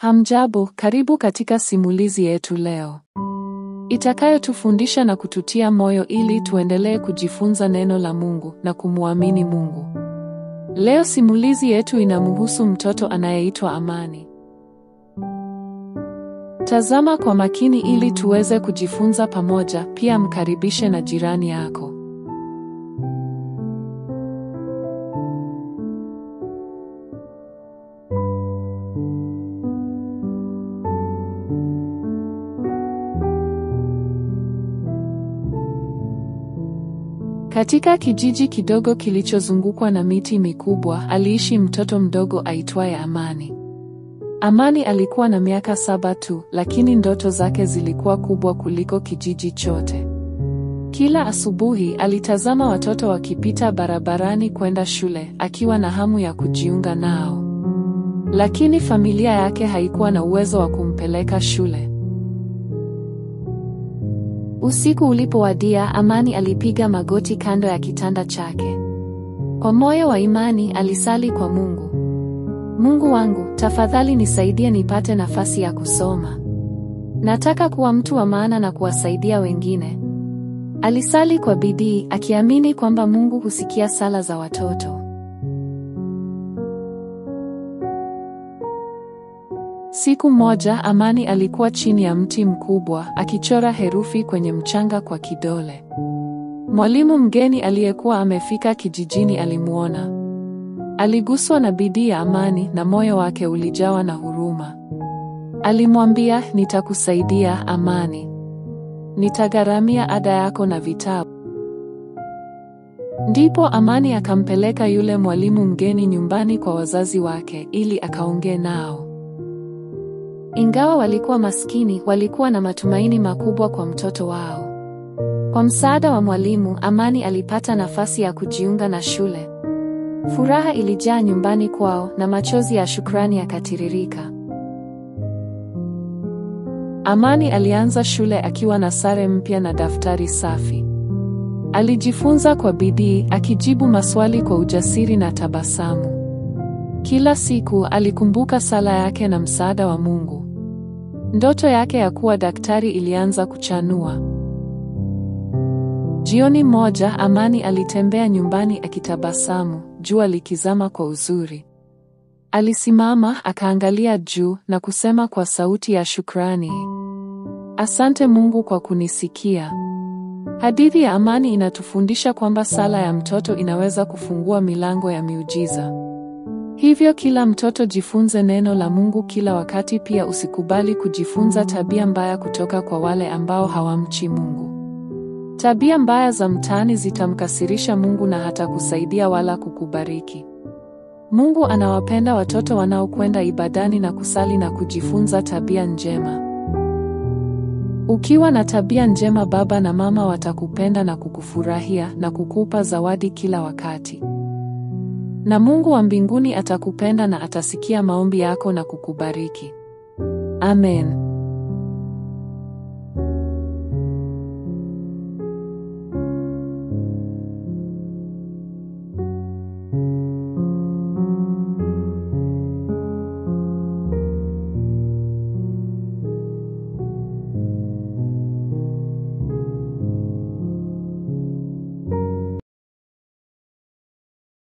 Hamjambo, karibu katika simulizi yetu leo, itakayotufundisha na kututia moyo ili tuendelee kujifunza neno la Mungu na kumwamini Mungu. Leo simulizi yetu inamhusu mtoto anayeitwa Amani. Tazama kwa makini ili tuweze kujifunza pamoja, pia mkaribishe na jirani yako. Katika kijiji kidogo kilichozungukwa na miti mikubwa, aliishi mtoto mdogo aitwaye Amani. Amani alikuwa na miaka 7 tu, lakini ndoto zake zilikuwa kubwa kuliko kijiji chote. Kila asubuhi alitazama watoto wakipita barabarani kwenda shule, akiwa na hamu ya kujiunga nao. Lakini familia yake haikuwa na uwezo wa kumpeleka shule. Usiku ulipowadia, Amani alipiga magoti kando ya kitanda chake. Kwa moyo wa imani alisali kwa Mungu. Mungu wangu, tafadhali nisaidie nipate nafasi ya kusoma. Nataka kuwa mtu wa maana na kuwasaidia wengine. Alisali kwa bidii, akiamini kwamba Mungu husikia sala za watoto. Siku moja, Amani alikuwa chini ya mti mkubwa, akichora herufi kwenye mchanga kwa kidole. Mwalimu mgeni aliyekuwa amefika kijijini alimuona. Aliguswa na bidii ya Amani na moyo wake ulijawa na huruma. Alimwambia, nitakusaidia Amani. Nitagharamia ada yako na vitabu. Ndipo Amani akampeleka yule mwalimu mgeni nyumbani kwa wazazi wake ili akaongee nao. Ingawa walikuwa maskini, walikuwa na matumaini makubwa kwa mtoto wao. Kwa msaada wa mwalimu, Amani alipata nafasi ya kujiunga na shule. Furaha ilijaa nyumbani kwao na machozi ya shukrani yakatiririka. Amani alianza shule akiwa na sare mpya na daftari safi. Alijifunza kwa bidii, akijibu maswali kwa ujasiri na tabasamu. Kila siku alikumbuka sala yake na msaada wa Mungu. Ndoto yake ya kuwa daktari ilianza kuchanua. Jioni moja, Amani alitembea nyumbani akitabasamu, jua likizama kwa uzuri. Alisimama, akaangalia juu na kusema kwa sauti ya shukrani, asante Mungu kwa kunisikia. Hadithi ya Amani inatufundisha kwamba sala ya mtoto inaweza kufungua milango ya miujiza. Hivyo kila mtoto jifunze neno la Mungu kila wakati. Pia usikubali kujifunza tabia mbaya kutoka kwa wale ambao hawamchi Mungu. Tabia mbaya za mtaani zitamkasirisha Mungu na hata kusaidia wala kukubariki. Mungu anawapenda watoto wanaokwenda ibadani na kusali na kujifunza tabia njema. Ukiwa na tabia njema, baba na mama watakupenda na kukufurahia na kukupa zawadi kila wakati. Na Mungu wa mbinguni atakupenda na atasikia maombi yako na kukubariki. Amen.